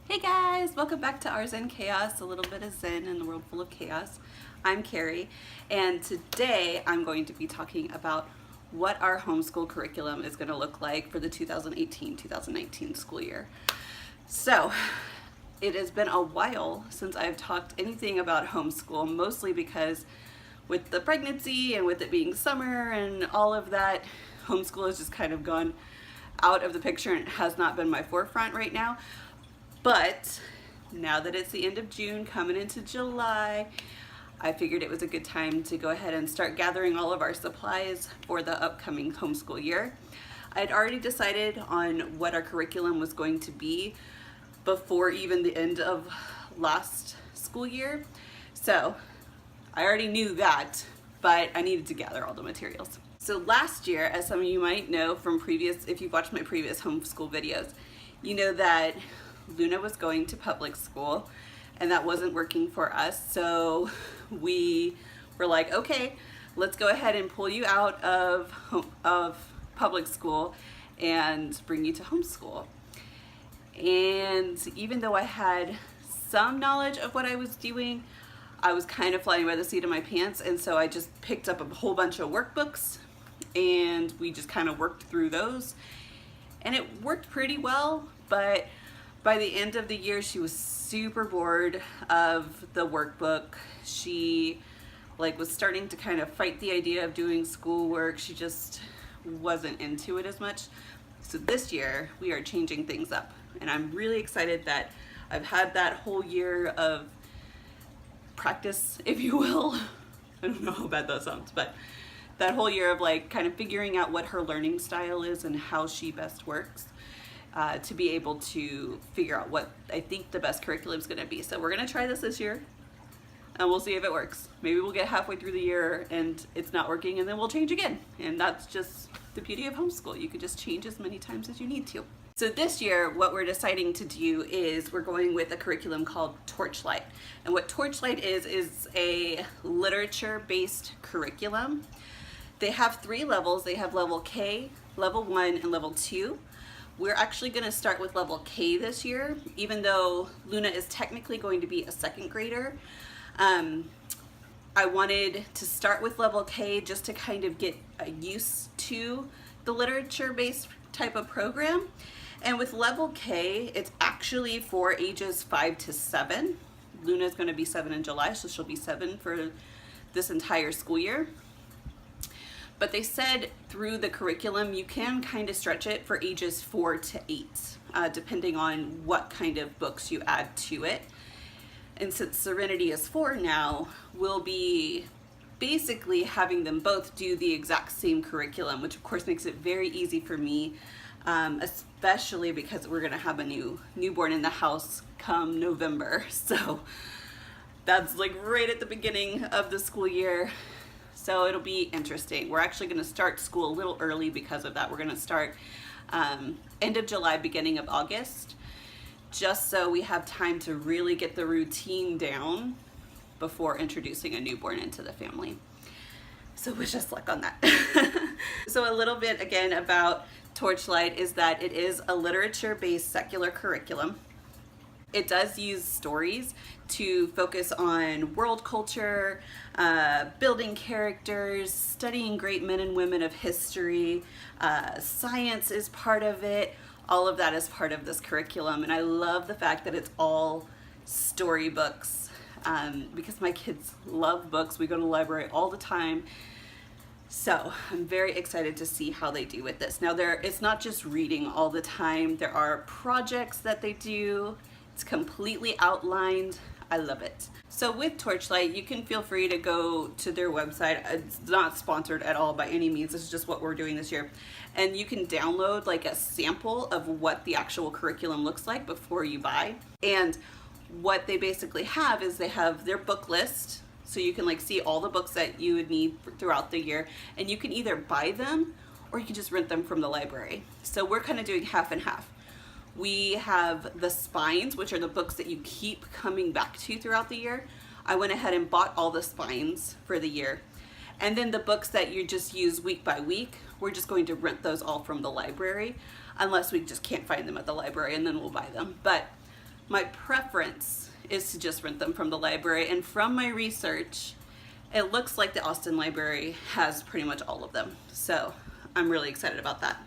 Hey guys, welcome back to our Zen Chaos, a little bit of Zen in the world full of chaos. I'm Carrie, and today I'm going to be talking about what our homeschool curriculum is going to look like for the 2018-2019 school year. So, it has been a while since I've talked anything about homeschool, mostly because with the pregnancy and with it being summer and all of that, homeschool has just kind of gone out of the picture and it has not been my forefront right now. But now that it's the end of June, coming into July, I figured it was a good time to go ahead and start gathering all of our supplies for the upcoming homeschool year. I had already decided on what our curriculum was going to be before even the end of last school year. So I already knew that, but I needed to gather all the materials. So last year, as some of you might know from if you've watched my previous homeschool videos, you know that Luna was going to public school and that wasn't working for us, so we were like, okay, let's go ahead and pull you out of public school and bring you to homeschool. And even though I had some knowledge of what I was doing, I was kind of flying by the seat of my pants, and so I just picked up a whole bunch of workbooks and we just kind of worked through those, and it worked pretty well. But by the end of the year, she was super bored of the workbook. She was starting to kind of fight the idea of doing schoolwork. She just wasn't into it as much. So this year we are changing things up, and I'm really excited that I've had that whole year of practice, if you will. I don't know how bad that sounds, but that whole year of kind of figuring out what her learning style is and how she best works. To be able to figure out what I think the best curriculum is going to be. So we're going to try this year and we'll see if it works. Maybe we'll get halfway through the year and it's not working, and then we'll change again. And that's just the beauty of homeschool. You can just change as many times as you need to. So this year, what we're deciding to do is we're going with a curriculum called Torchlight. And what Torchlight is a literature-based curriculum. They have 3 levels. They have level K, level 1, and level 2. We're actually going to start with level K this year, even though Luna is technically going to be a 2nd grader. I wanted to start with level K just to kind of get used to the literature-based type of program. And with level K, it's actually for ages 5 to 7. Luna is going to be 7 in July, so she'll be 7 for this entire school year. But they said through the curriculum, you can kind of stretch it for ages 4 to 8, depending on what kind of books you add to it. And since Serenity is 4 now, we'll be basically having them both do the exact same curriculum, which of course makes it very easy for me, especially because we're gonna have a newborn in the house come November. So that's right at the beginning of the school year. So it'll be interesting. We're actually going to start school a little early because of that. We're going to start end of July, beginning of August, just so we have time to really get the routine down before introducing a newborn into the family. So wish us luck on that. So a little bit again about Torchlight is that it is a literature-based secular curriculum. It does use stories to focus on world culture, building characters, studying great men and women of history. Science is part of it. All of that is part of this curriculum, and I love the fact that it's all storybooks because my kids love books. We go to the library all the time. So I'm very excited to see how they do with this. Now it's not just reading all the time. There are projects that they do. It's completely outlined. I love it. So with Torchlight, you can feel free to go to their website. It's not sponsored at all by any means. This is just what we're doing this year. And you can download a sample of what the actual curriculum looks like before you buy. And what they basically have is they have their book list. So you can see all the books that you would need throughout the year. And you can either buy them or you can just rent them from the library. So we're kind of doing half and half. We have the spines, which are the books that you keep coming back to throughout the year. I went ahead and bought all the spines for the year. And then the books that you just use week by week, we're just going to rent those all from the library, unless we just can't find them at the library, and then we'll buy them. But My preference is to just rent them from the library, and from my research, it looks like the Austin Library has pretty much all of them. So I'm really excited about that.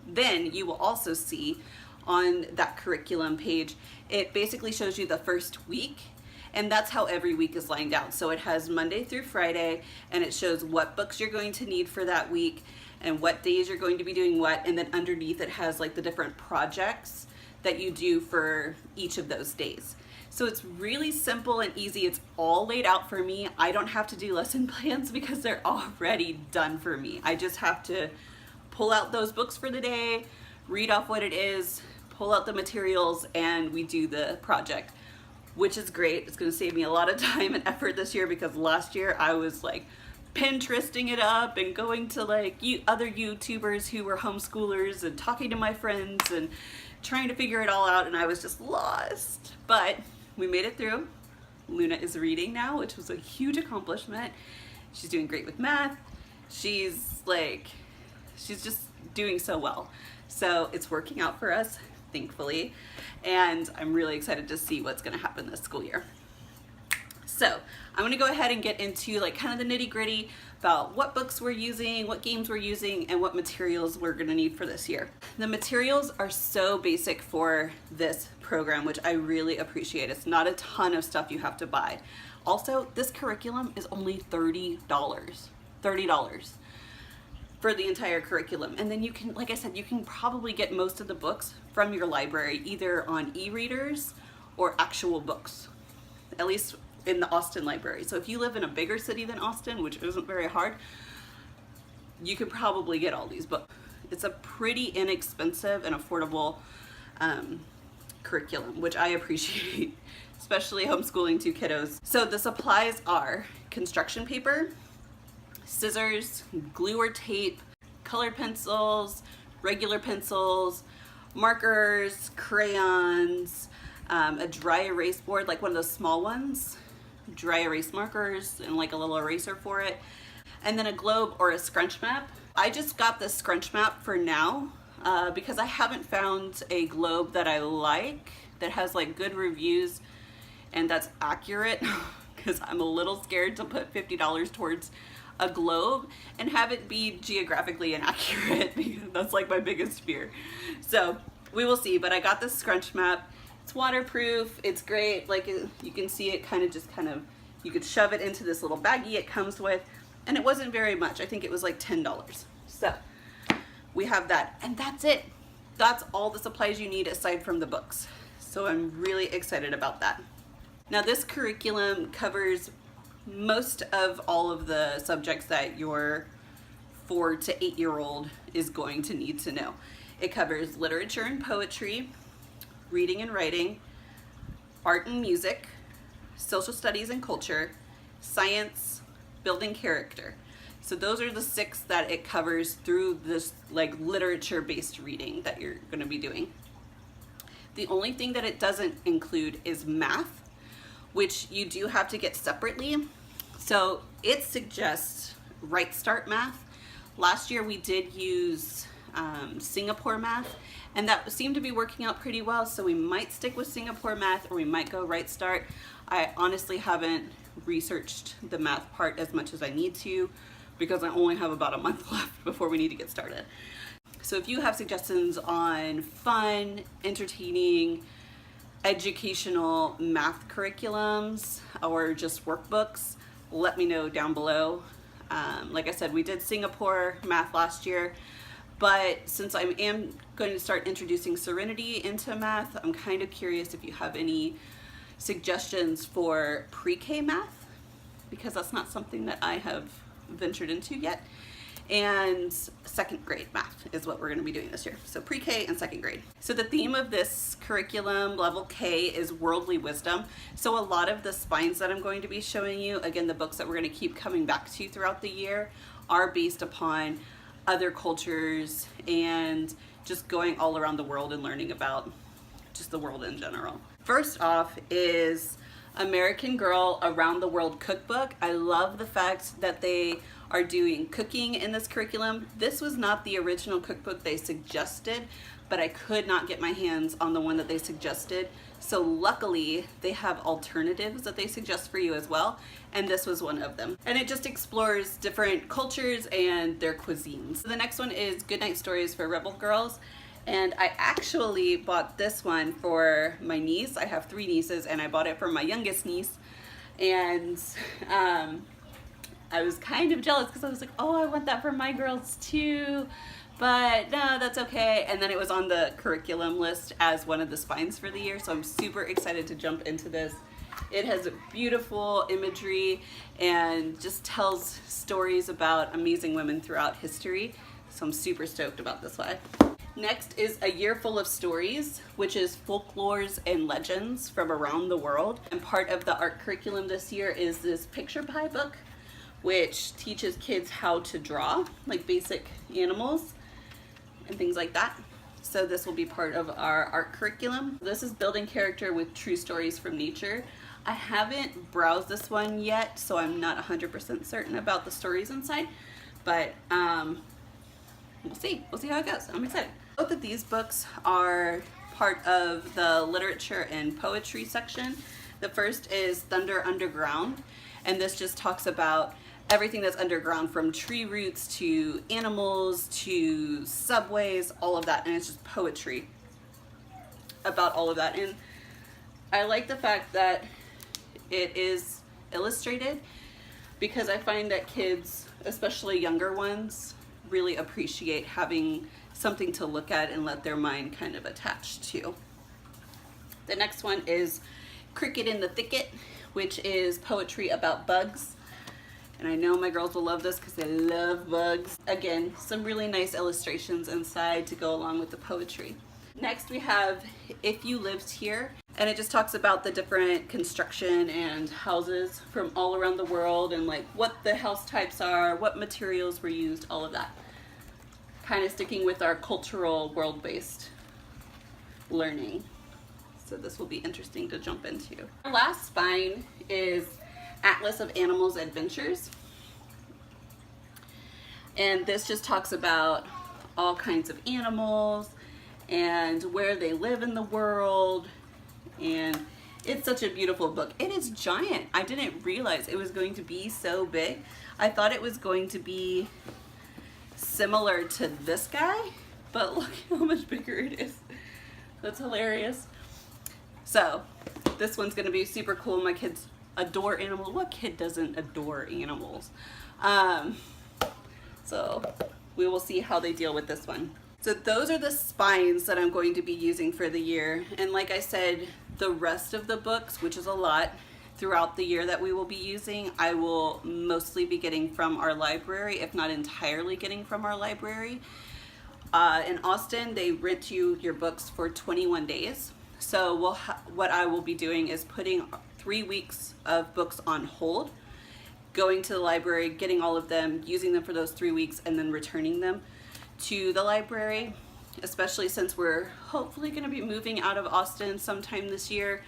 Then you will also see on that curriculum page, it basically shows you the first week, and that's how every week is lined out. So it has Monday through Friday, and it shows what books you're going to need for that week and what days you're going to be doing what, and then underneath it has like the different projects that you do for each of those days. So it's really simple and easy. It's all laid out for me. I don't have to do lesson plans because they're already done for me. I just have to pull out those books for the day, read off what it is, pull out the materials, and we do the project, which is great. It's gonna save me a lot of time and effort this year, because last year I was like Pinteresting it up and going to like other YouTubers who were homeschoolers and talking to my friends and trying to figure it all out, and I was just lost. But we made it through. Luna is reading now, which was a huge accomplishment. She's doing great with math. She's just doing so well. So it's working out for us, thankfully, and I'm really excited to see what's gonna happen this school year. So I'm gonna go ahead and get into like kind of the nitty gritty about what books we're using, what games we're using, and what materials we're gonna need for this year. The materials are so basic for this program, which I really appreciate. It's not a ton of stuff you have to buy. Also, this curriculum is only $30. $30 for the entire curriculum. And then you can, like I said, you can probably get most of the books from your library, either on e-readers or actual books, at least in the Austin library. So if you live in a bigger city than Austin, which isn't very hard, you could probably get all these books. It's a pretty inexpensive and affordable curriculum, which I appreciate, especially homeschooling two kiddos. So the supplies are construction paper, scissors, glue or tape, colored pencils, regular pencils, markers, crayons, a dry erase board, like one of those small ones, dry erase markers, and like a little eraser for it, and then a globe or a scrunch map. I just got this scrunch map for now because I haven't found a globe that I like, that has like good reviews and that's accurate, because I'm a little scared to put $50 towards a globe and have it be geographically inaccurate, because that's like my biggest fear. So we will see, but I got this scrunch map. It's waterproof, it's great. Like you can see it you could shove it into this little baggie it comes with, and it wasn't very much. I think it was like $10. So we have that, and that's it. That's all the supplies you need aside from the books. So I'm really excited about that. Now this curriculum covers most of all of the subjects that your 4 to 8-year-old is going to need to know. It covers literature and poetry, reading and writing, art and music, social studies and culture, science, building character. So those are the 6 that it covers through this like literature-based reading that you're going to be doing. The only thing that it doesn't include is math, which you do have to get separately. So it suggests Right Start math. Last year we did use Singapore math, and that seemed to be working out pretty well, so we might stick with Singapore math, or we might go Right Start. I honestly haven't researched the math part as much as I need to, because I only have about a month left before we need to get started. So if you have suggestions on fun, entertaining, educational math curriculums or just workbooks, let me know down below. Like I said, we did Singapore math last year, but since I am going to start introducing Serenity into math, I'm kind of curious if you have any suggestions for pre-K math, because that's not something that I have ventured into yet. And second grade math is what we're going to be doing this year. So pre-K and second grade. So the theme of this curriculum, level K, is worldly wisdom. So a lot of the spines that I'm going to be showing you, again, the books that we're going to keep coming back to throughout the year, are based upon other cultures and just going all around the world and learning about just the world in general. First off is American Girl Around the World Cookbook. I love the fact that they are doing cooking in this curriculum. This was not the original cookbook they suggested, but I could not get my hands on the one that they suggested. So luckily they have alternatives that they suggest for you as well, and this was one of them. And it just explores different cultures and their cuisines. The next one is Goodnight Stories for Rebel Girls, and I actually bought this one for my niece. I have 3 nieces and I bought it for my youngest niece, and I was kind of jealous because I was like, oh, I want that for my girls too. But no, that's okay. And then it was on the curriculum list as one of the spines for the year, so I'm super excited to jump into this. It has beautiful imagery and just tells stories about amazing women throughout history, so I'm super stoked about this one. Next is A Year Full of Stories, which is folklores and legends from around the world. And part of the art curriculum this year is this picture pie book, which teaches kids how to draw, like basic animals and things like that. So this will be part of our art curriculum. This is Building Character with True Stories from Nature. I haven't browsed this one yet, so I'm not 100% certain about the stories inside, but we'll see how it goes. I'm excited. Both of these books are part of the literature and poetry section. The first is Thunder Underground, and this just talks about everything that's underground, from tree roots to animals to subways, all of that, and it's just poetry about all of that. And I like the fact that it is illustrated, because I find that kids, especially younger ones, really appreciate having something to look at and let their mind kind of attach to. The next one is Cricket in the Thicket, which is poetry about bugs. And I know my girls will love this because they love bugs. Again, some really nice illustrations inside to go along with the poetry. Next we have If You Lived Here, and it just talks about the different construction and houses from all around the world, and like what the house types are, what materials were used, all of that. Kind of sticking with our cultural world-based learning. So this will be interesting to jump into. Our last spine is Atlas of Animals Adventures, and this just talks about all kinds of animals and where they live in the world, and it's such a beautiful book. It is giant. I didn't realize it was going to be so big. I thought it was going to be similar to this guy, but look how much bigger it is. That's hilarious. So this one's gonna be super cool. My kids adore animals. What kid doesn't adore animals? So we will see how they deal with this one. So those are the spines that I'm going to be using for the year. And like I said, the rest of the books, which is a lot throughout the year that we will be using, I will mostly be getting from our library, if not entirely getting from our library. In Austin, they rent you your books for 21 days. So what I will be doing is putting 3 weeks of books on hold, going to the library, getting all of them, using them for those 3 weeks, and then returning them to the library, especially since we're hopefully going to be moving out of Austin sometime this year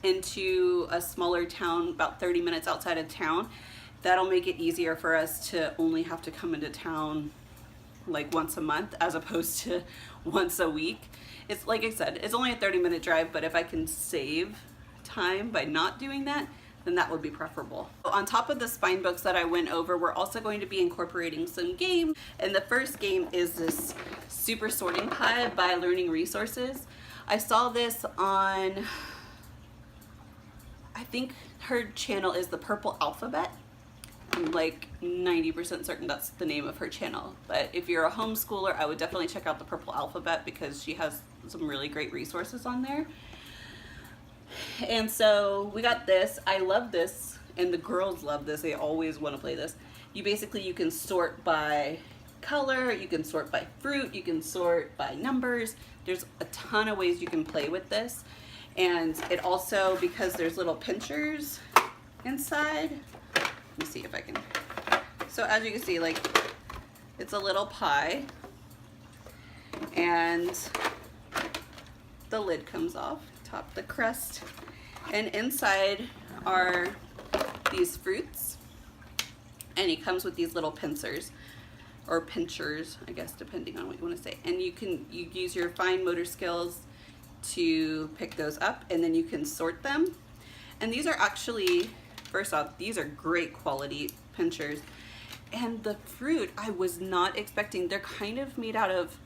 into a smaller town about 30 minutes outside of town. That'll make it easier for us to only have to come into town like once a month as opposed to once a week. It's like I said, it's only a 30-minute drive, but if I can save time by not doing that, then that would be preferable. On top of the spine books that I went over, we're also going to be incorporating some games. And the first game is this Super Sorting Pie by Learning Resources. I saw this on, I think her channel is The Purple Alphabet. I'm like 90% certain that's the name of her channel. But if you're a homeschooler, I would definitely check out The Purple Alphabet because she has some really great resources on there. And so we got this. I love this, and the girls love this. They always want to play this. You can sort by color, you can sort by fruit, you can sort by numbers. There's a ton of ways you can play with this. And it also, because there's little pinchers inside, let me see if I can. So as you can see, like, it's a little pie, and the lid comes off, the crust, and inside are these fruits, and it comes with these little pincers, or pinchers, I guess, depending on what you want to say. And you use your fine motor skills to pick those up, and then you can sort them. And these are actually, first off, these are great quality pinchers. And the fruit, I was not expecting. They're kind of made out of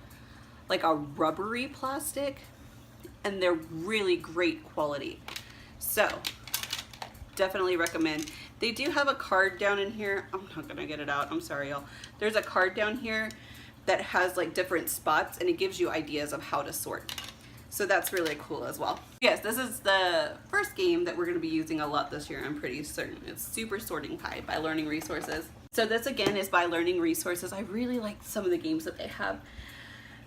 like a rubbery plastic, and they're really great quality. So definitely recommend. They do have a card down in here. I'm not gonna get it out, I'm sorry y'all. There's a card down here that has like different spots, and it gives you ideas of how to sort. So that's really cool as well. Yes, this is the first game that we're gonna be using a lot this year, I'm pretty certain. It's Super Sorting Pie by Learning Resources. So this again is by Learning Resources. I really like some of the games that they have.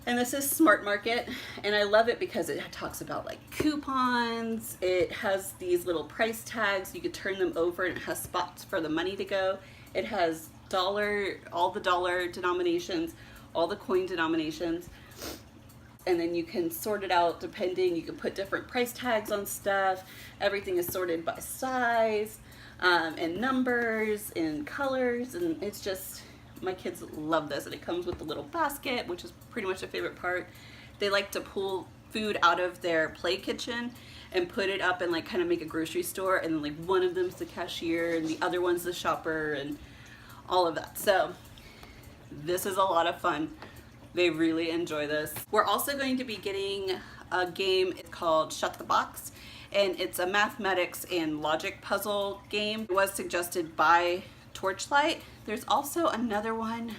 And this is Smart Market, and I love it because it talks about like coupons. It has these little price tags. You could turn them over, and it has spots for the money to go. It has all the dollar denominations, all the coin denominations, and then you can sort it out depending. You can put different price tags on stuff. Everything is sorted by size and numbers and colors, and it's just, my kids love this. And it comes with a little basket, which is pretty much a favorite part. They like to pull food out of their play kitchen and put it up and like kind of make a grocery store, and then like one of them's the cashier and the other one's the shopper and all of that. So this is a lot of fun. They really enjoy this. We're also going to be getting a game called Shut the Box, and it's a mathematics and logic puzzle game. It was suggested by Torchlight. There's also another one.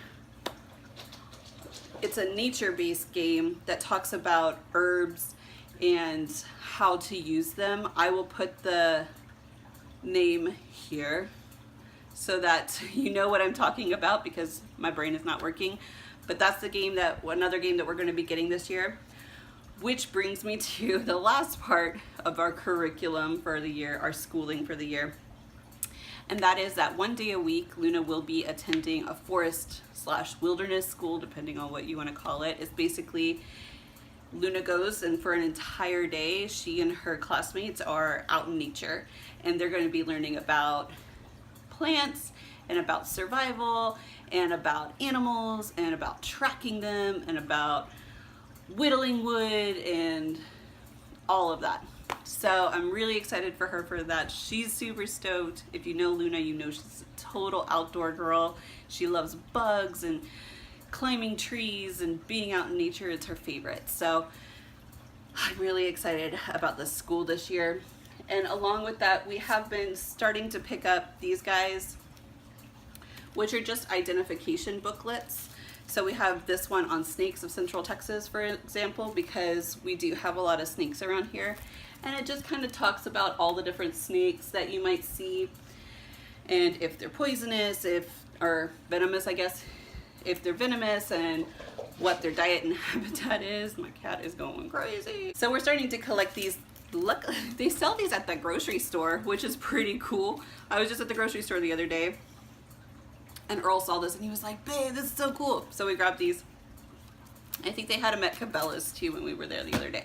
It's a nature-based game that talks about herbs and how to use them. I will put the name here so that you know what I'm talking about, because my brain is not working. But that's the game another game that we're going to be getting this year. Which brings me to the last part of our curriculum for the year, our schooling for the year. And that is that one day a week, Luna will be attending a forest/wilderness school, depending on what you want to call it. It's basically, Luna goes, and for an entire day, she and her classmates are out in nature, and they're going to be learning about plants and about survival and about animals and about tracking them and about whittling wood and all of that. So I'm really excited for her for that. She's super stoked. If you know Luna, you know she's a total outdoor girl. She loves bugs and climbing trees and being out in nature. It's her favorite. So I'm really excited about this school this year. And along with that, we have been starting to pick up these guys, which are just identification booklets. So we have this one on snakes of Central Texas, for example, because we do have a lot of snakes around here. And it just kind of talks about all the different snakes that you might see, and if they're poisonous, or venomous, I guess, if they're venomous, and what their diet and habitat is. My cat is going crazy. So we're starting to collect these. Look, they sell these at the grocery store, which is pretty cool. I was just at the grocery store the other day, and Earl saw this and he was like, babe, this is so cool. So we grabbed these. I think they had them at Cabela's too when we were there the other day.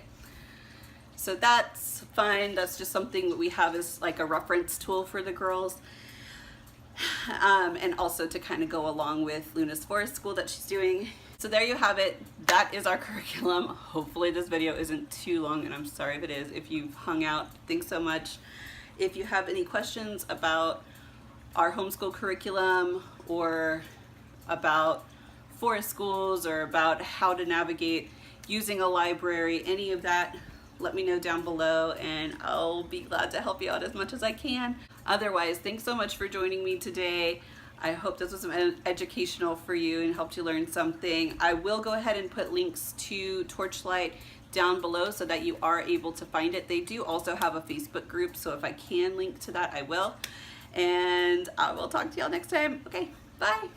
So that's fine. That's just something that we have as like a reference tool for the girls. And also to kind of go along with Luna's forest school that she's doing. So there you have it. That is our curriculum. Hopefully this video isn't too long, and I'm sorry if it is. If you've hung out, thanks so much. If you have any questions about our homeschool curriculum, or about forest schools, or about how to navigate using a library, any of that, let me know down below, and I'll be glad to help you out as much as I can. Otherwise, thanks so much for joining me today. I hope this was educational for you and helped you learn something. I will go ahead and put links to Torchlight down below so that you are able to find it. They do also have a Facebook group, so if I can link to that, I will. And I will talk to y'all next time. Okay, bye.